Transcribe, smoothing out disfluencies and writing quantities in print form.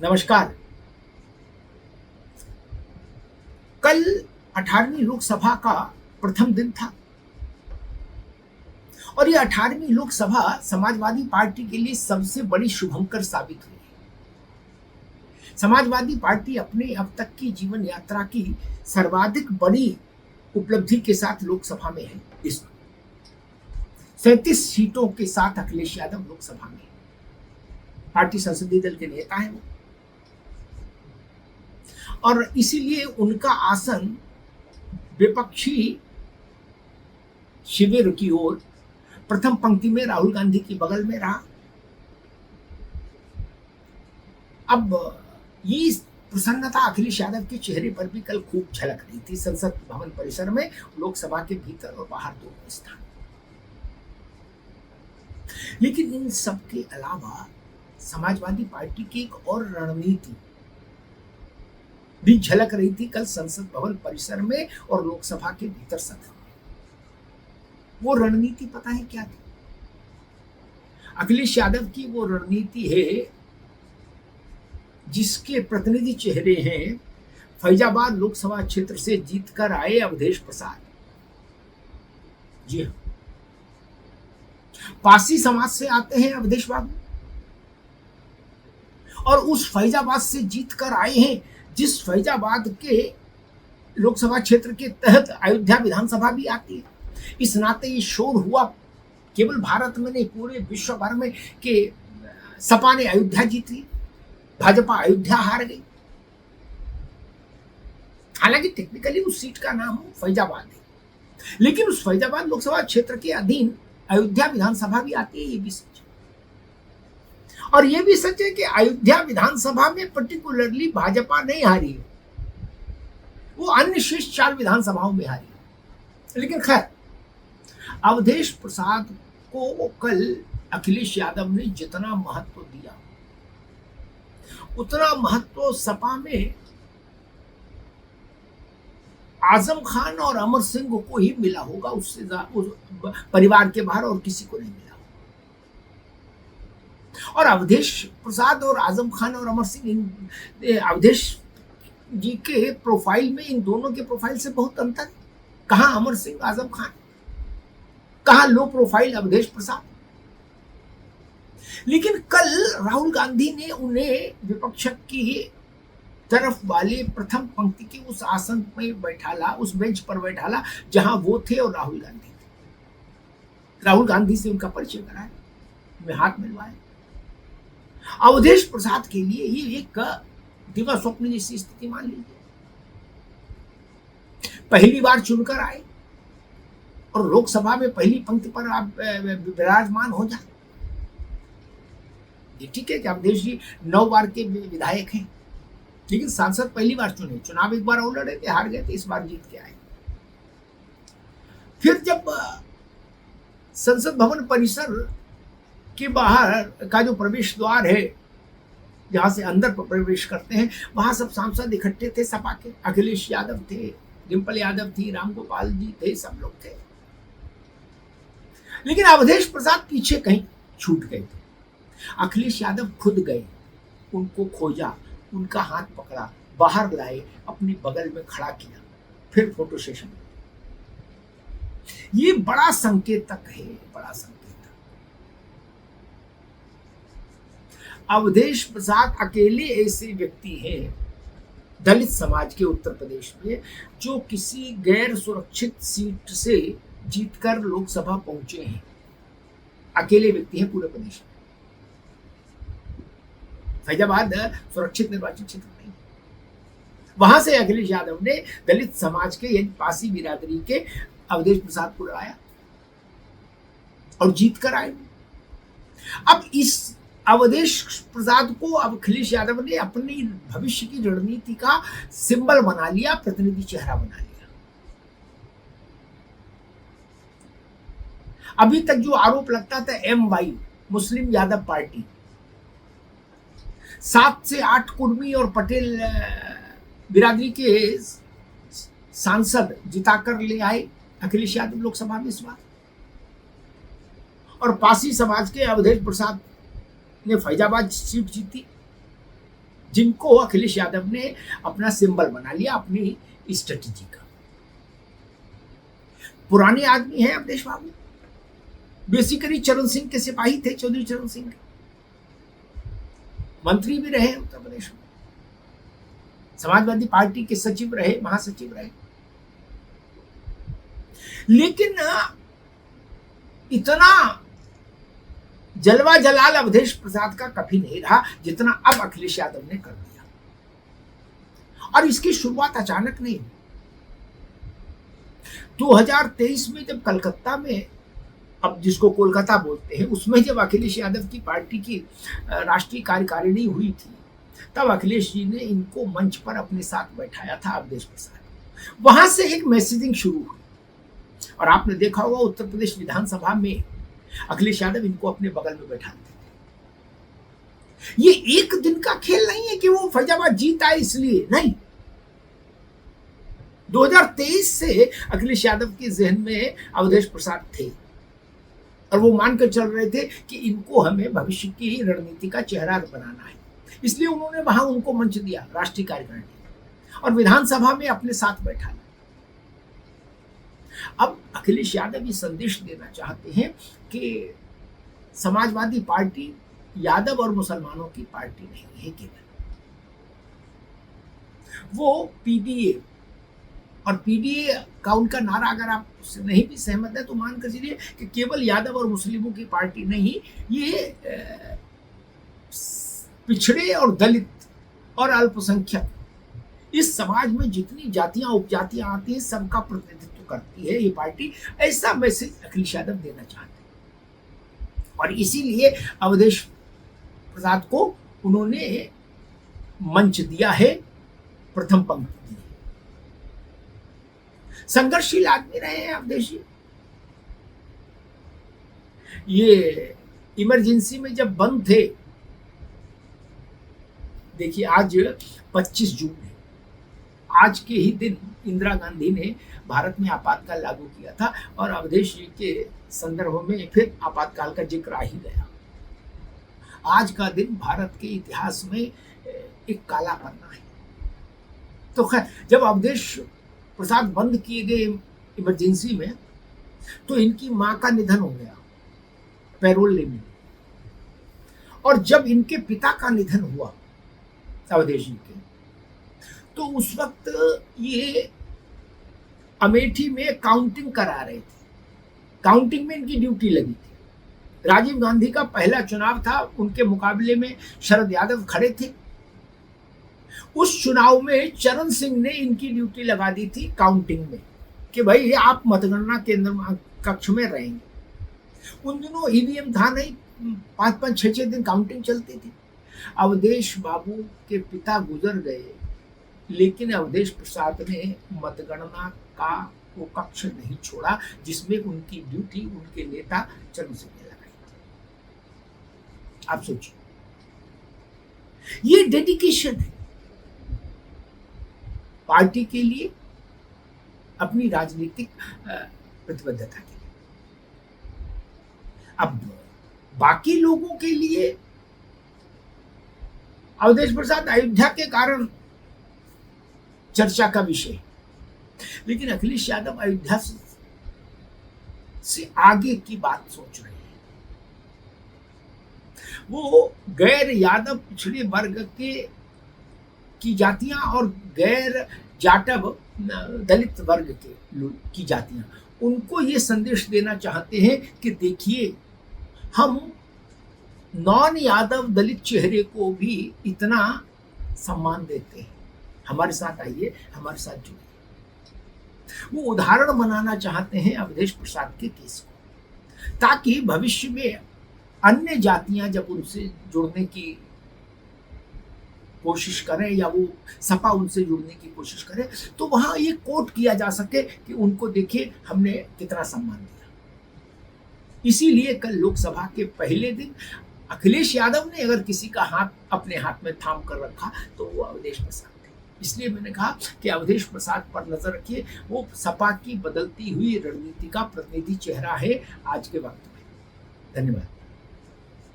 नमस्कार। कल 18वीं लोकसभा का प्रथम दिन था और ये 18वीं लोकसभा समाजवादी पार्टी के लिए सबसे बड़ी शुभंकर साबित हुई है। समाजवादी पार्टी अपने अब तक की जीवन यात्रा की सर्वाधिक बड़ी उपलब्धि के साथ लोकसभा में है। इस 37 सीटों के साथ अखिलेश यादव लोकसभा में पार्टी संसदीय दल के नेता हैं और इसीलिए उनका आसन विपक्षी शिविर की ओर प्रथम पंक्ति में राहुल गांधी के बगल में रहा। अब ये प्रसन्नता अखिलेश यादव के चेहरे पर भी कल खूब झलक रही थी। संसद भवन परिसर में, लोकसभा के भीतर और बाहर दोनों स्थान। लेकिन इन सब के अलावा समाजवादी पार्टी की एक और रणनीति भी झलक रही थी कल संसद भवन परिसर में और लोकसभा के भीतर सदन में। वो रणनीति पता है क्या थी? अखिलेश यादव की वो रणनीति है जिसके प्रतिनिधि चेहरे हैं फैजाबाद लोकसभा क्षेत्र से जीतकर आए अवधेश प्रसाद। जी हाँ, पासी समाज से आते हैं अवधेश बाबू और उस फैजाबाद से जीतकर आए हैं जिस फैजाबाद के लोकसभा क्षेत्र के तहत अयोध्या विधानसभा भी आती है। इस नाते ये शोर हुआ केवल भारत में नहीं, पूरे विश्व भर में कि सपा ने अयोध्या जीत ली, भाजपा अयोध्या हार गई। हालांकि टेक्निकली उस सीट का नाम फैजाबाद है, लेकिन उस फैजाबाद लोकसभा क्षेत्र के अधीन अयोध्या विधानसभा भी आती है। ये भी सच है और ये भी सच है कि अयोध्या विधानसभा में पर्टिकुलरली भाजपा नहीं हारी है, वो अन्य शेष 4 विधानसभाओं में हारी है। लेकिन खैर, अवधेश प्रसाद को कल अखिलेश यादव ने जितना महत्व दिया उतना महत्व सपा में आजम खान और अमर सिंह को ही मिला होगा। उससे उस परिवार के बाहर और किसी को नहीं मिला। और अवधेश प्रसाद और आजम खान और अमर सिंह, अवधेश जी के प्रोफाइल में इन दोनों के प्रोफाइल से बहुत अंतर है। कहां अमर सिंह, आजम खान, कहां लो प्रोफाइल अवधेश प्रसाद। लेकिन कल राहुल गांधी ने उन्हें विपक्ष की तरफ वाले प्रथम पंक्ति के उस आसन में बैठाला, उस बेंच पर बैठाला जहां वो थे और राहुल गांधी थे। राहुल गांधी से उनका परिचय कराया, उन्हें हाथ मिलवाया। अवधेश प्रसाद के लिए ये एक दिवा स्वप्न जैसी स्थिति मान लीजिए। पहली बार चुनकर आए और लोकसभा में पहली पंक्ति पर आप विराजमान हो जाए। ये ठीक है कि अवधेश जी 9 बार के विधायक हैं, लेकिन सांसद पहली बार चुने। चुनाव एक बार और लड़े थे, हार गए थे, इस बार जीत के आए। फिर जब संसद भवन परिसर के बाहर का जो प्रवेश द्वार है, जहां से अंदर प्रवेश करते हैं, वहां सब सांसद इकट्ठे थे सपा के। अखिलेश यादव थे, डिम्पल यादव थी, रामगोपाल जी थे, सब लोग थे। लेकिन अवधेश प्रसाद पीछे कहीं छूट गए थे। अखिलेश यादव खुद गए, उनको खोजा, उनका हाथ पकड़ा, बाहर लाए, अपने बगल में खड़ा किया, फिर फोटो सेशन। ये बड़ा संकेतक है, बड़ा संकेतक। अवधेश प्रसाद अकेले ऐसे व्यक्ति हैं दलित समाज के उत्तर प्रदेश में जो किसी गैर सुरक्षित सीट से जीतकर लोकसभा पहुंचे हैं। अकेले व्यक्ति हैं पूरे प्रदेश में। फैजाबाद सुरक्षित निर्वाचन क्षेत्र नहीं, वहां से अखिलेश यादव ने दलित समाज के यानी पासी बिरादरी के अवधेश प्रसाद को लड़ाया और जीत कर आए। अब इस अवधेश प्रसाद को अब अखिलेश यादव ने अपनी भविष्य की रणनीति का सिंबल बना लिया, प्रतिनिधि चेहरा बना लिया। अभी तक जो आरोप लगता था MY मुस्लिम यादव पार्टी 7 से 8 कुर्मी और पटेल बिरादरी के सांसद जिताकर ले आए अखिलेश यादव लोकसभा में इस बार, और पासी समाज के अवधेश प्रसाद ने फैजाबाद सीट जीती। जिनको अखिलेश यादव ने अपना सिंबल बना लिया अपनी स्ट्रेटेजी का। पुराने आदमी हैं अवधेश बाबू, बेसिकली चरण सिंह के सिपाही थे, चौधरी चरण सिंह के, मंत्री भी रहे उत्तर प्रदेश में, समाजवादी पार्टी के सचिव रहे, महासचिव रहे। लेकिन इतना जलवा जलाल अवधेश प्रसाद का कभी नहीं रहा जितना अब अखिलेश यादव ने कर दिया। और इसकी शुरुआत अचानक नहीं हुई। 2023 में जब कलकत्ता में, अब जिसको कोलकाता बोलते हैं, उसमें जब अखिलेश यादव की पार्टी की राष्ट्रीय कार्यकारिणी हुई थी, तब अखिलेश जी ने इनको मंच पर अपने साथ बैठाया था अवधेश प्रसाद। वहां से एक मैसेजिंग शुरू हुई और आपने देखा होगा उत्तर प्रदेश विधानसभा में अखिलेश यादव इनको अपने बगल में बैठाते थे। ये एक दिन का खेल नहीं है कि वो फैजाबाद जीत आए इसलिए, नहीं। 2023 से अखिलेश यादव के जहन में अवधेश प्रसाद थे और वो मानकर चल रहे थे कि इनको हमें भविष्य की रणनीति का चेहरा बनाना है, इसलिए उन्होंने वहां उनको मंच दिया राष्ट्रीय कार्यकारिणी और विधानसभा में अपने साथ बैठा। अब अखिलेश यादव ये संदेश देना चाहते हैं कि समाजवादी पार्टी यादव और मुसलमानों की पार्टी नहीं है केवल, वो पीडीए, और पीडीए का उनका नारा अगर आप उससे नहीं भी सहमत है तो मान कर चलिए कि केवल यादव और मुस्लिमों की पार्टी नहीं, ये पिछड़े और दलित और अल्पसंख्यक, इस समाज में जितनी जातियां उपजातियां आती हैं सबका प्रतिनिधित्व करती है ये पार्टी। ऐसा मैसेज अखिलेश यादव देना चाहते हैं और इसीलिए अवधेश प्रसाद को उन्होंने मंच दिया है, प्रथम पंक्ति दी। संघर्षशील आदमी रहे हैं अवधेश जी। ये इमरजेंसी में जब बंद थे, देखिए आज 25 जून है, आज के ही दिन इंदिरा गांधी ने भारत में आपातकाल लागू किया था और अवधेश जी के संदर्भ में फिर आपातकाल का जिक्र आ ही गया। आज का दिन भारत के इतिहास में एक काला पन्ना है। तो खैर, जब अवधेश प्रसाद बंद किए गए इमरजेंसी में तो इनकी मां का निधन हो गया पैरोल लेने, और जब इनके पिता का निधन हुआ अवधेश जी के, तो उस वक्त ये अमेठी में काउंटिंग करा रहे थे। काउंटिंग में इनकी ड्यूटी लगी थी। राजीव गांधी का पहला चुनाव था, उनके मुकाबले में शरद यादव खड़े थे। उस चुनाव में चरण सिंह ने इनकी ड्यूटी लगा दी थी काउंटिंग में कि भाई आप मतगणना केंद्र कक्ष में रहेंगे। उन दिनों ईवीएम था नहीं, 5-5, 6-6 दिन काउंटिंग चलती थी। अवधेश बाबू के पिता गुजर गए, लेकिन अवधेश प्रसाद ने मतगणना का वो कक्ष नहीं छोड़ा जिसमें उनकी ड्यूटी उनके नेता चरण सिंह ने लगाई थी। आप सोचिए, ये डेडिकेशन है पार्टी के लिए, अपनी राजनीतिक प्रतिबद्धता के लिए। अब बाकी लोगों के लिए अवधेश प्रसाद अयोध्या के कारण चर्चा का विषय, लेकिन अखिलेश यादव अयोध्या से आगे की बात सोच रहे हैं। वो गैर यादव पिछड़े वर्ग के की जातियां और गैर जाटव दलित वर्ग के की जातियां, उनको ये संदेश देना चाहते हैं कि देखिए, हम नॉन यादव दलित चेहरे को भी इतना सम्मान देते हैं, हमारे साथ आइए, हमारे साथ जुड़िए। वो उदाहरण बनाना चाहते हैं अवधेश प्रसाद के केस को, ताकि भविष्य में अन्य जातियां जब उनसे जुड़ने की कोशिश करें या वो सपा उनसे जुड़ने की कोशिश करे तो वहां ये कोट किया जा सके कि उनको देखिए हमने कितना सम्मान दिया। इसीलिए कल लोकसभा के पहले दिन अखिलेश यादव ने अगर किसी का हाथ अपने हाथ में थाम कर रखा तो वो अवधेश प्रसाद थे। इसलिए मैंने कहा कि अवधेश प्रसाद पर नजर रखिए, वो सपा की बदलती हुई रणनीति का प्रतिनिधि चेहरा है आज के वक्त में। धन्यवाद।